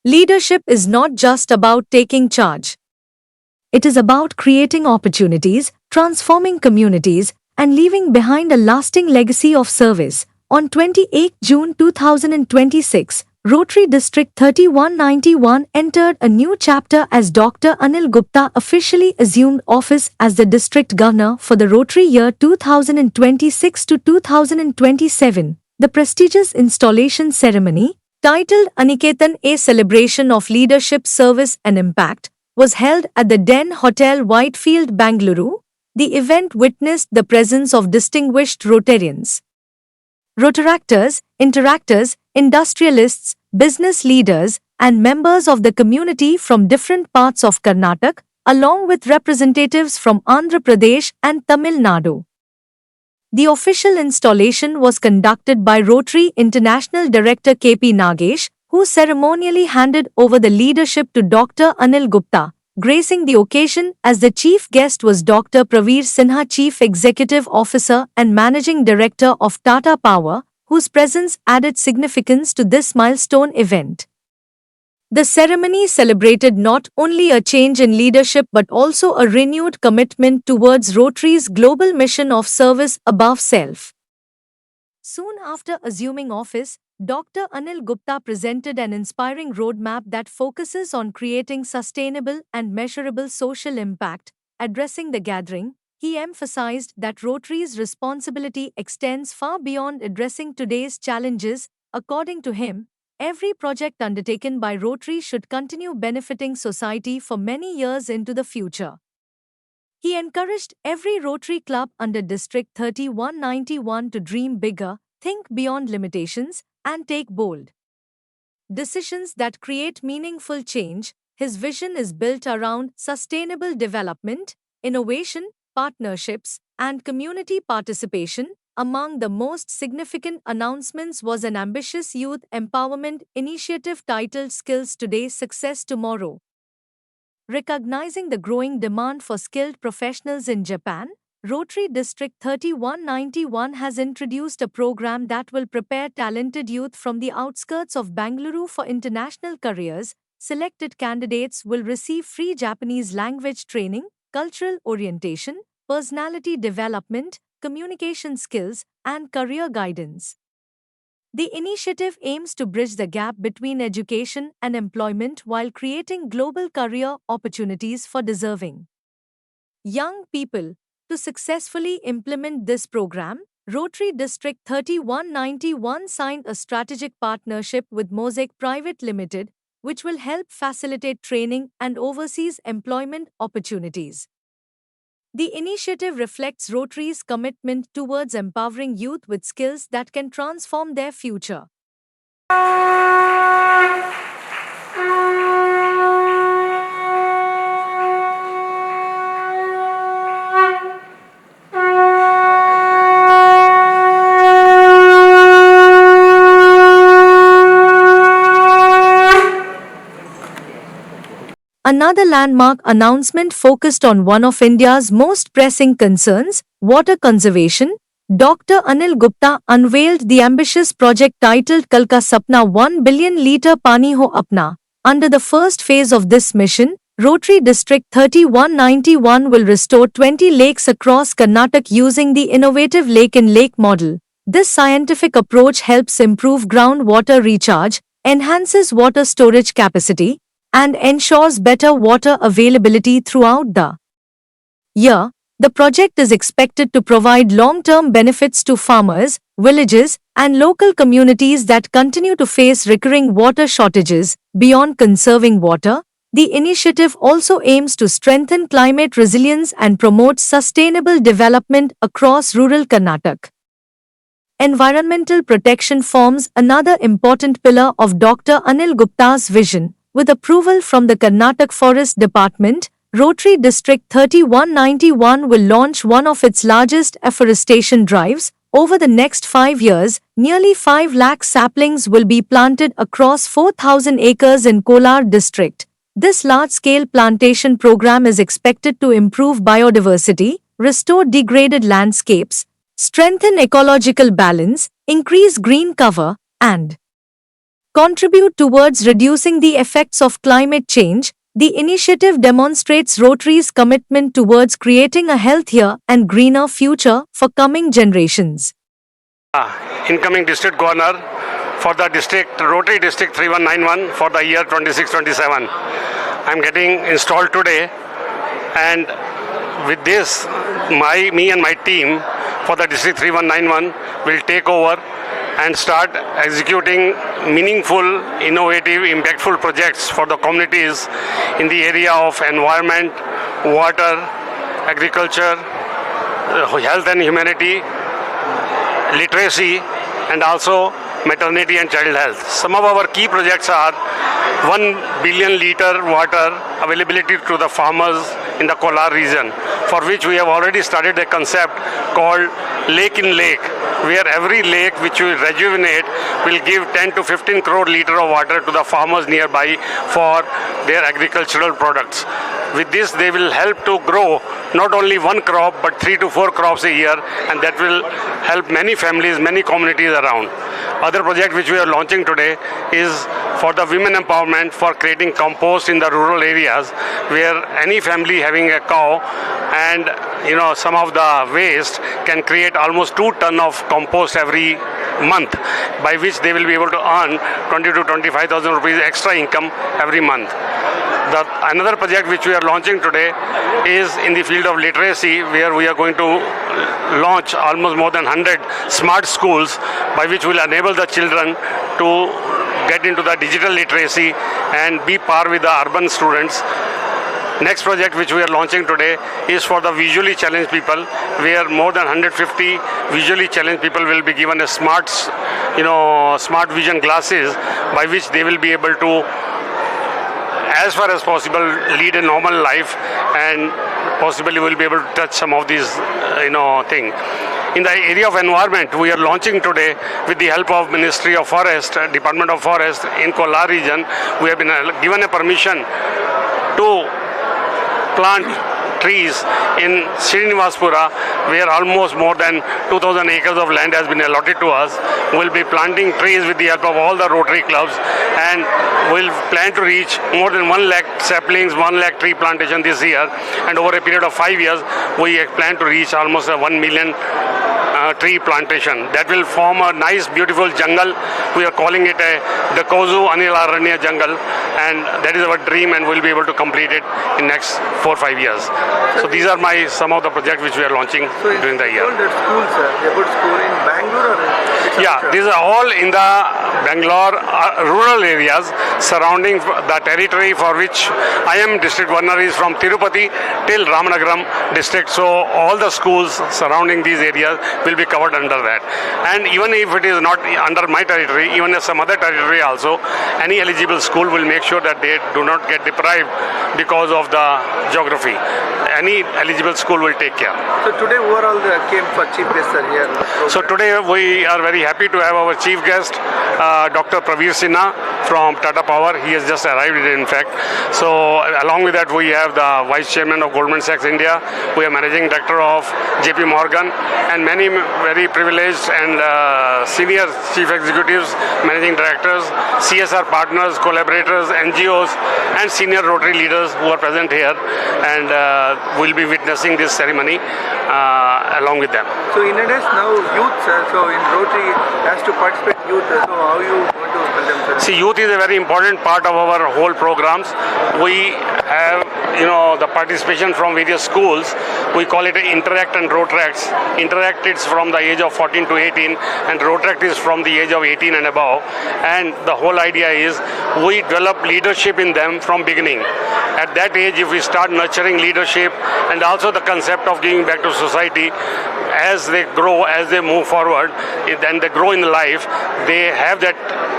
Leadership is not just about taking charge. It is about creating opportunities, transforming communities, and leaving behind a lasting legacy of service. On 28 June 2026, Rotary District 3191 entered a new chapter as Dr. Anil Gupta officially assumed office as the district governor for the Rotary year 2026 to 2027. The prestigious installation ceremony, titled Aniketan, a celebration of leadership, service and impact, was held at the Den Hotel, Whitefield, Bangalore. The event witnessed the presence of distinguished Rotarians, Rotaractors, interactors, industrialists, business leaders, and members of the community from different parts of Karnataka, along with representatives from Andhra Pradesh and Tamil Nadu. The official installation was conducted by Rotary International Director KP Nagesh, who ceremonially handed over the leadership to Dr. Anil Gupta. Gracing the occasion as the chief guest was Dr. Praveer Sinha, Chief Executive Officer and Managing Director of Tata Power, whose presence added significance to this milestone event. The ceremony celebrated not only a change in leadership but also a renewed commitment towards Rotary's global mission of service above self. Soon after assuming office, Dr. Anil Gupta presented an inspiring roadmap that focuses on creating sustainable and measurable social impact. Addressing the gathering, he emphasized that Rotary's responsibility extends far beyond addressing today's challenges. According to him, every project undertaken by Rotary should continue benefiting society for many years into the future. He encouraged every Rotary club under District 3191 to dream bigger, think beyond limitations, and take bold decisions that create meaningful change. His vision is built around sustainable development, innovation, partnerships, and community participation. Among the most significant announcements was an ambitious youth empowerment initiative titled Skills Today, Success Tomorrow. Recognizing the growing demand for skilled professionals in Japan, Rotary District 3191 has introduced a program that will prepare talented youth from the outskirts of Bangalore for international careers. Selected candidates will receive free Japanese language training, cultural orientation, personality development, communication skills, and career guidance. The initiative aims to bridge the gap between education and employment while creating global career opportunities for deserving young people. To successfully implement this program, Rotary District 3191 signed a strategic partnership with Mosaic Private Limited, which will help facilitate training and overseas employment opportunities. The initiative reflects Rotary's commitment towards empowering youth with skills that can transform their future. Another landmark announcement focused on one of India's most pressing concerns, water conservation. Dr. Anil Gupta unveiled the ambitious project titled Kal Ka Sapna 1 Billion Litre Pani Ho Apna. Under the first phase of this mission, Rotary District 3191 will restore 20 lakes across Karnataka using the innovative lake-in-lake model. This scientific approach helps improve groundwater recharge, enhances water storage capacity, and ensures better water availability throughout the year. The project is expected to provide long-term benefits to farmers, villages, and local communities that continue to face recurring water shortages. Beyond conserving water, the initiative also aims to strengthen climate resilience and promote sustainable development across rural Karnataka. Environmental protection forms another important pillar of Dr. Anil Gupta's vision. With approval from the Karnataka Forest Department, Rotary District 3191 will launch one of its largest afforestation drives. Over the next 5 years, nearly 5 lakh saplings will be planted across 4,000 acres in Kolar district. This large-scale plantation program is expected to improve biodiversity, restore degraded landscapes, strengthen ecological balance, increase green cover, and contribute towards reducing the effects of climate change, the initiative demonstrates Rotary's commitment towards creating a healthier and greener future for coming generations. Incoming district governor for the district Rotary District 3191 for the year 26-27. I'm getting installed today, and with this, me and my team for the district 3191 will take over and start executing meaningful, innovative, impactful projects for the communities in the area of environment, water, agriculture, health and humanity, literacy, and also maternity and child health. Some of our key projects are 1 billion liter water availability to the farmers in the Kolar region, for which we have already started a concept called Lake in Lake, where every lake which we rejuvenate will give 10 to 15 crore liter of water to the farmers nearby for their agricultural products. With this, they will help to grow not only one crop but 3 to 4 crops a year, and that will help many families, many communities around. Other project which we are launching today is for the women empowerment for creating compost in the rural areas, where any family having a cow and some of the waste can create almost 2 tons of compost every month, by which they will be able to earn 20 to 25,000 rupees extra income every month. Another project which we are launching today is in the field of literacy, where we are going to launch almost more than 100 smart schools, by which will enable the children to get into the digital literacy and be par with the urban students. Next project which we are launching today is for the visually challenged people, where more than 150 visually challenged people will be given a smart vision glasses, by which they will be able to, as far as possible, lead a normal life, and possibly will be able to touch some of these things. In the area of environment, we are launching today, with the help of Ministry of Forest, Department of Forest in Kolar region, we have been given a permission to plant trees in Srinivaspura, where almost more than 2,000 acres of land has been allotted to us. We'll be planting trees with the help of all the Rotary clubs, and we'll plan to reach more than 1 lakh saplings, 1 lakh tree plantation this year, and over a period of 5 years, we plan to reach almost 1 million tree plantation. That will form a nice, beautiful jungle. We are calling it the Kozu Anil Aranya jungle, and that is our dream, and we'll be able to complete it in next 4 or 5 years. So these are some of the projects which we are launching during the year. All that schools, a good school in Bangalore or in these are all in the Bangalore rural areas surrounding the territory for which I am district governor is from Tirupati till Ramanagaram district. So all the schools surrounding these areas will be covered under that. And even if it is not under my territory, even in some other territory also, any eligible school will make sure that they do not get deprived because of the geography. Any eligible school will take care. So today overall came for chief guest here. So today we are very happy to have our chief guest, Dr. Praveer Sinha from Tata Power. He has just arrived, in fact. So along with that, we have the Vice Chairman of Goldman Sachs India, we are Managing Director of JP Morgan, and many very privileged and senior chief executives, managing directors, CSR partners, collaborators, NGOs, and senior Rotary leaders who are present here, and will be witnessing this ceremony along with them. So in India now youth, so in Rotary has to participate youth. So how you want to tell them? Sir? See, youth is a very important part of our whole programs. We have the participation from various schools. We call it Interact and Rotract. Interact is from the age of 14 to 18, and Rotract is from the age of 18 and above. And the whole idea is we develop leadership in them from beginning. At that age, if we start nurturing leadership and also the concept of giving back to society, as they grow, as they move forward, then they grow in life, they have that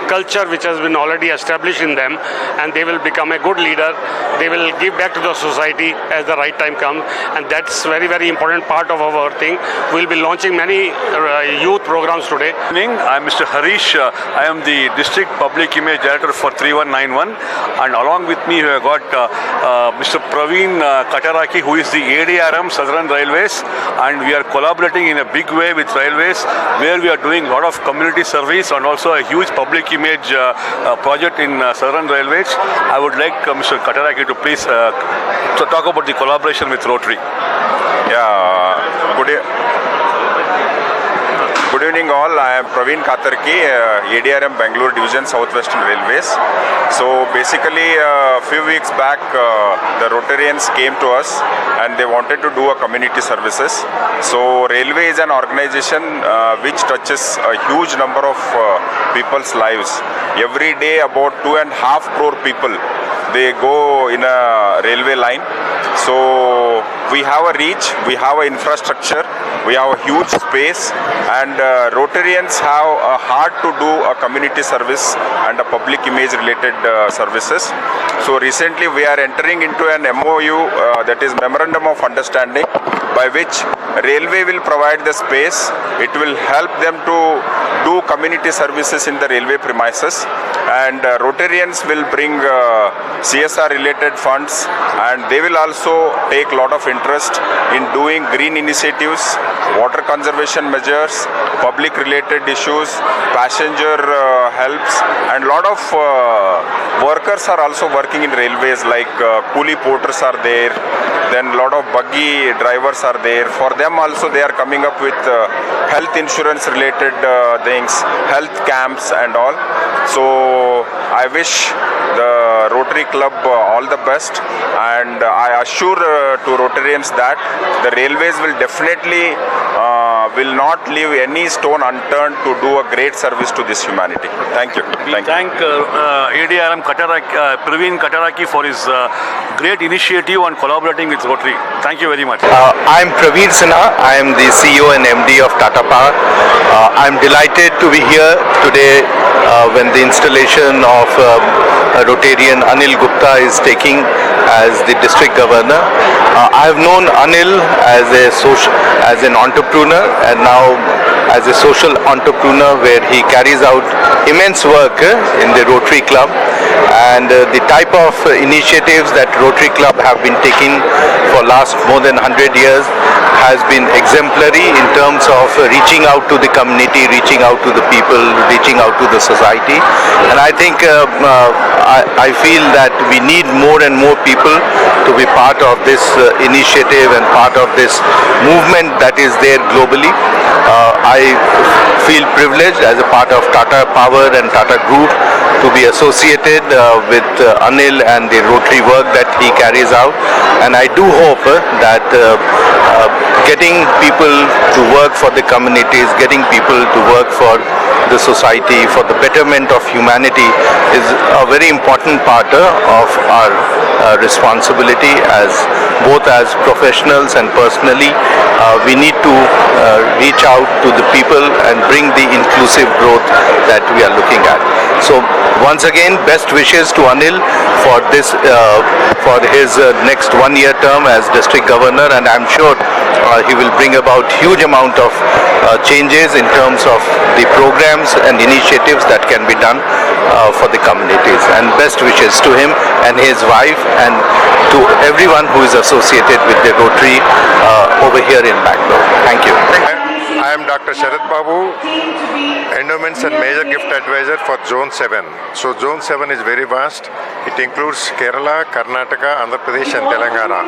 culture which has been already established in them, and they will become a good leader. They will give back to the society as the right time comes, and that's very, very important part of our thing. We'll be launching many youth programs today. I'm Mr. Harish. I am the District Public Image Director for 3191, and along with me we have got Mr. Praveen Kataraki, who is the ADRM Southern Railways, and we are collaborating in a big way with Railways, where we are doing a lot of community service and also a huge public image image project in Southern Railways. I would like Mr. Kataraki to please to talk about the collaboration with Rotary. Yeah, good evening all. I am Praveen Katarki, ADRM Bangalore Division Southwestern Railways. So basically a few weeks back the Rotarians came to us and they wanted to do a community services. So Railway is an organization which touches a huge number of people's lives. Every day about 2.5 crore people they go in a railway line. So we have a reach, we have an infrastructure, we have a huge space, and Rotarians have a heart to do a community service and a public image related services. So recently we are entering into an MOU that is Memorandum of Understanding, by which Railway will provide the space. It will help them to do community services in the railway premises, and Rotarians will bring CSR related funds, and they will also take a lot of interest in doing green initiatives, water conservation measures, public related issues, passenger helps, and lot of workers are also working in railways, like coolie porters are there, then lot of buggy drivers are there. For them also they are coming up with health insurance related things, health camps and all. So I wish the Rotary Club all the best, and I assure to Rotarians that the railways will definitely will not leave any stone unturned to do a great service to this humanity. Thank you. Thank ADRM Praveen Kataraki for his great initiative on collaborating with Rotary. Thank you very much. I'm Praveen Sinha. I am the CEO and MD of Tata Power. I'm delighted to be here today when the installation of Rotarian Anil Gupta is taking as the district governor. I have known Anil as an entrepreneur, and now as a social entrepreneur, where he carries out immense work in the Rotary Club, and the type of initiatives that Rotary Club have been taking for last more than 100 years has been exemplary in terms of reaching out to the community, reaching out to the people, reaching out to the society. And I think I feel that we need more and more people to be part of this initiative and part of this movement that is there globally. I feel privileged as a part of Tata Power and Tata Group to be associated with Anil and the Rotary work that he carries out, and I do hope that getting people to work for the communities, getting people to work for the society, for the betterment of humanity is a very important part of our responsibility as both as professionals and personally. We need to reach out to the people and bring the inclusive growth that we are looking at. So once again, best wishes to Anil for this for his next one-year term as district governor, and I'm sure he will bring about huge amount of changes in terms of the programs and initiatives that can be done for the communities. And best wishes to him and his wife and to everyone who is associated with the Rotary over here in Bangalore. Thank you. I am Dr. Sharat Babu, Endowments and Major Gift Advisor for Zone 7. So Zone 7 is very vast. It includes Kerala, Karnataka, Andhra Pradesh and Telangana.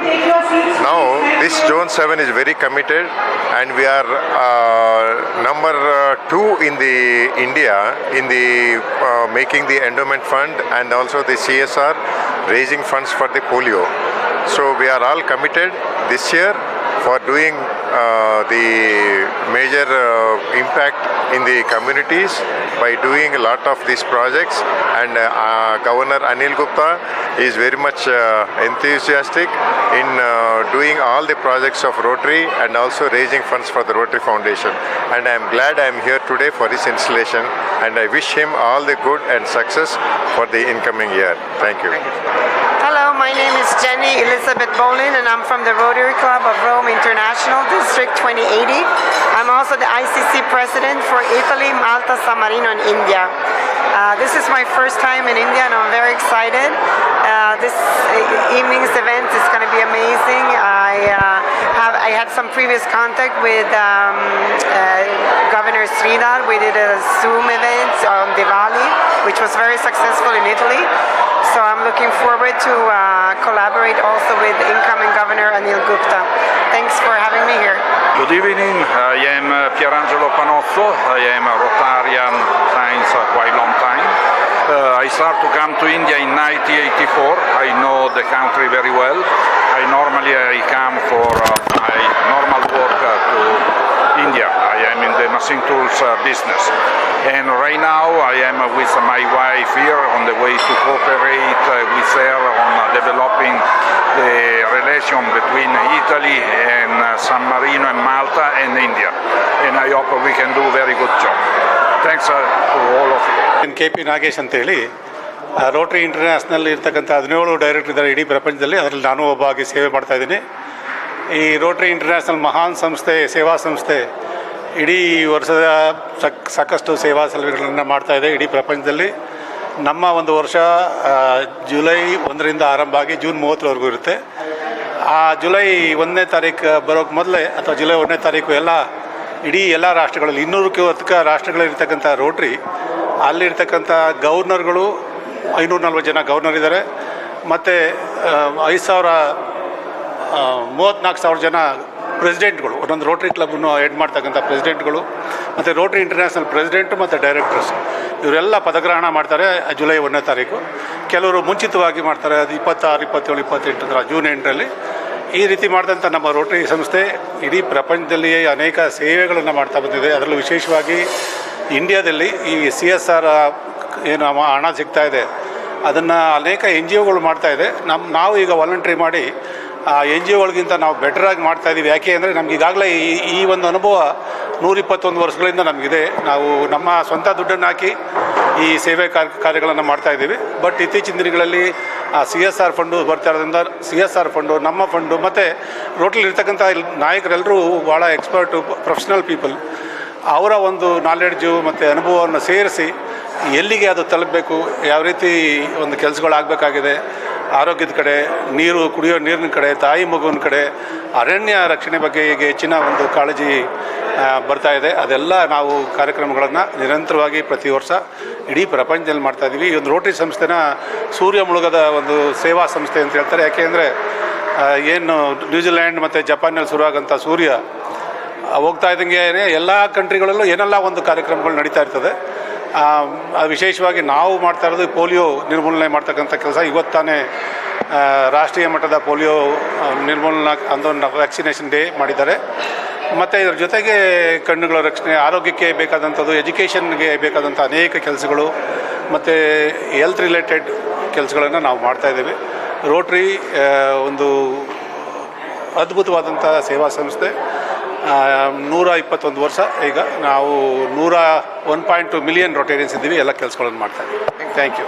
Now this Zone 7 is very committed, and we are number 2 in the India in the making the endowment fund and also the CSR, raising funds for the polio. So we are all committed this year for doing the major impact in the communities by doing a lot of these projects, and Governor Anil Gupta is very much enthusiastic in doing all the projects of Rotary and also raising funds for the Rotary Foundation. And I am glad I am here today for this installation, and I wish him all the good and success for the incoming year. Thank you. Hello, my name is Jenny Elizabeth Bolin, and I'm from the Rotary Club of Rome International, District 2080. I'm also the ICC President for Italy, Malta, San Marino, and India. This is my first time in India, and I'm very excited. This evening's event is going to be amazing. I had some previous contact with Governor Sridhar. We did a Zoom event on Diwali. which was very successful in Italy. So I'm looking forward to collaborate also with the incoming Governor Anil Gupta. Thanks for having me here. Good evening, I am Pierangelo Panozzo, I am a Rotarian since quite long time. I started to come to India in 1984, I know the country very well. I come for my normal work to India. I am in the machine tools business. And right now I am with my wife here on the way to cooperate with her on developing the relation between Italy and San Marino and Malta and India. And I hope we can do a very good job. Thanks to all of you. KP Nagesh ಅಂತೇಳಿ Rotary international ಇರ್ತಕ್ಕಂಥ 17 director ಇದ್ದಾರೆ ಇಡೀ ಪ್ರಪಂಚದಲ್ಲಿ. ಅದರಲ್ಲಿ ನಾನು ಒಬ್ಬಾಗಿ ಸೇವೆ ಮಾಡ್ತಾಯಿದ್ದೀನಿ. ಈ ರೋಟರಿ ಇಂಟರ್ನ್ಯಾಷನಲ್ ಮಹಾನ್ ಸಂಸ್ಥೆ, ಸೇವಾ ಸಂಸ್ಥೆ ಇಡೀ ವರ್ಷದ ಸಾಕಷ್ಟು ಸೇವಾ ಸಲಹೆಗಳನ್ನು ಮಾಡ್ತಾಯಿದೆ ಇಡೀ ಪ್ರಪಂಚದಲ್ಲಿ. ನಮ್ಮ ಒಂದು ವರ್ಷ ಜುಲೈ 1ರಿಂದ ಆರಂಭ ಆಗಿ ಜೂನ್ 30ರವರೆಗೂ ಇರುತ್ತೆ. ಆ ಜುಲೈ 1ನೇ ತಾರೀಕು ಬರೋಕ್ಕೆ ಮೊದಲೇ ಅಥವಾ ಜುಲೈ 1ನೇ ತಾರೀಕು ಇಡೀ ಎಲ್ಲ ರಾಷ್ಟ್ರಗಳಲ್ಲಿ 200ಕ್ಕೂ ಅಧಿಕ ರಾಷ್ಟ್ರಗಳಲ್ಲಿರ್ತಕ್ಕಂಥ ರೋಟ್ರಿ ಅಲ್ಲಿರ್ತಕ್ಕಂಥ ಗವರ್ನರ್ಗಳು 540 ಜನ ಗವರ್ನರ್ ಇದ್ದಾರೆ, ಮತ್ತು 34,000 ಜನ ಪ್ರೆಸಿಡೆಂಟ್ಗಳು, ಒಂದೊಂದು ರೋಟ್ರಿ ಕ್ಲಬ್ನು ಹೆಡ್ ಮಾಡ್ತಕ್ಕಂಥ ಪ್ರೆಸಿಡೆಂಟ್ಗಳು, ಮತ್ತು ರೋಟ್ರಿ ಇಂಟರ್ನ್ಯಾಷನಲ್ ಪ್ರೆಸಿಡೆಂಟು ಮತ್ತು ಡೈರೆಕ್ಟರ್ಸ್ ಇವರೆಲ್ಲ ಪದಗ್ರಹಣ ಮಾಡ್ತಾರೆ ಜುಲೈ 1ನೇ ತಾರೀಕು. ಕೆಲವರು ಮುಂಚಿತವಾಗಿ ಮಾಡ್ತಾರೆ, ಅದು 26, 27, 28 ಜೂನ್ 8ರಲ್ಲಿ. ಈ ರೀತಿ ಮಾಡಿದಂಥ ನಮ್ಮ ರೋಟರಿ ಸಂಸ್ಥೆ ಇಡೀ ಪ್ರಪಂಚದಲ್ಲಿಯೇ ಅನೇಕ ಸೇವೆಗಳನ್ನು ಮಾಡ್ತಾ ಬಂದಿದೆ. ಅದರಲ್ಲೂ ವಿಶೇಷವಾಗಿ ಇಂಡಿಯಾದಲ್ಲಿ ಈ CSR ಏನು ಹಣ ಸಿಗ್ತಾ ಇದೆ ಅದನ್ನು ಅನೇಕ NGOಗಳು ಮಾಡ್ತಾಯಿದೆ. ನಾವು ಈಗ ವಾಲಂಟ್ರಿ ಮಾಡಿ ಆ NGOಗಳಿಗಿಂತ ನಾವು ಬೆಟರಾಗಿ ಮಾಡ್ತಾಯಿದ್ದೀವಿ. ಯಾಕೆ ಅಂದರೆ ನಮ್ಗೆ ಈಗಾಗಲೇ ಈ ಒಂದು ಅನುಭವ 121 ವರ್ಷಗಳಿಂದ ನಮಗಿದೆ. ನಾವು ನಮ್ಮ ಸ್ವಂತ ದುಡ್ಡನ್ನು ಹಾಕಿ ಈ ಸೇವೆ ಕಾರ್ಯಗಳನ್ನು ಮಾಡ್ತಾಯಿದ್ದೀವಿ. ಬಟ್ ಇತ್ತೀಚಿನ ದಿನಗಳಲ್ಲಿ CSR ಫಂಡು ಬರ್ತಾ ಇರೋದ್ರಿಂದ CSR ಫಂಡು, ನಮ್ಮ ಫಂಡು, ಮತ್ತು ರೋಟರಿಲಿರ್ತಕ್ಕಂಥ ನಾಯಕರೆಲ್ಲರೂ ಭಾಳ ಎಕ್ಸ್ಪರ್ಟು, ಪ್ರೊಫೆಷ್ನಲ್ ಪೀಪಲ್, ಅವರ ಒಂದು ನಾಲೆಡ್ಜು ಮತ್ತು ಅನುಭವವನ್ನು ಸೇರಿಸಿ ಎಲ್ಲಿಗೆ ಅದು ತಲುಪಬೇಕು, ಯಾವ ರೀತಿ ಒಂದು ಕೆಲಸಗಳಾಗಬೇಕಾಗಿದೆ, ಆರೋಗ್ಯದ ಕಡೆ, ಕುಡಿಯೋ ನೀರಿನ ಕಡೆ, ತಾಯಿ ಮಗುವಿನ ಕಡೆ, ಅರಣ್ಯ ರಕ್ಷಣೆ ಬಗ್ಗೆ ಈಗ ಹೆಚ್ಚಿನ ಒಂದು ಕಾಳಜಿ ಬರ್ತಾ ಇದೆ. ಅದೆಲ್ಲ ನಾವು ಕಾರ್ಯಕ್ರಮಗಳನ್ನು ನಿರಂತರವಾಗಿ ಪ್ರತಿ ವರ್ಷ ಇಡೀ ಪ್ರಪಂಚದಲ್ಲಿ ಮಾಡ್ತಾಯಿದ್ದೀವಿ. ಈ ಒಂದು ರೋಟರಿ ಸಂಸ್ಥೆನ ಸೂರ್ಯ ಮುಳುಗದ ಒಂದು ಸೇವಾ ಸಂಸ್ಥೆ ಅಂತ ಹೇಳ್ತಾರೆ. ಯಾಕೆಂದರೆ ಏನು ನ್ಯೂಜಿಲ್ಯಾಂಡ್ ಮತ್ತು ಜಪಾನಲ್ಲಿ ಶುರುವಾಗಂಥ ಸೂರ್ಯ ಹೋಗ್ತಾ ಇದ್ದಂಗೆ ಎಲ್ಲ ಕಂಟ್ರಿಗಳಲ್ಲೂ ಏನೆಲ್ಲ ಒಂದು ಕಾರ್ಯಕ್ರಮಗಳು ನಡೀತಾ ಇರ್ತದೆ. ವಿಶೇಷವಾಗಿ ನಾವು ಮಾಡ್ತಾ ಇರೋದು ಪೋಲಿಯೋ ನಿರ್ಮೂಲನೆ ಮಾಡ್ತಕ್ಕಂಥ ಕೆಲಸ. ಇವತ್ತಾನೇ ರಾಷ್ಟ್ರೀಯ ಮಟ್ಟದ ಪೋಲಿಯೋ ನಿರ್ಮೂಲನಾ ಒಂದು ವ್ಯಾಕ್ಸಿನೇಷನ್ ಡೇ ಮಾಡಿದ್ದಾರೆ. ಮತ್ತು ಇದರ ಜೊತೆಗೆ ಕಣ್ಣುಗಳ ರಕ್ಷಣೆ, ಆರೋಗ್ಯಕ್ಕೆ ಬೇಕಾದಂಥದ್ದು, ಎಜುಕೇಷನ್ಗೆ ಬೇಕಾದಂಥ ಅನೇಕ ಕೆಲಸಗಳು ಮತ್ತು ಹೆಲ್ತ್ ರಿಲೇಟೆಡ್ ಕೆಲಸಗಳನ್ನು ನಾವು ಮಾಡ್ತಾಯಿದ್ದೇವೆ. ರೋಟ್ರಿ ಒಂದು ಅದ್ಭುತವಾದಂಥ ಸೇವಾ ಸಂಸ್ಥೆ. 121 ವರ್ಷ ಈಗ ನಾವು 1.2 ಮಿಲಿಯನ್ ರೊಟೇರಿಯನ್ಸ್ ಇದ್ದೀವಿ. ಎಲ್ಲ ಕೆಲಸಗಳನ್ನು ಮಾಡ್ತಾಯಿದ್ದೀವಿ. Thank you.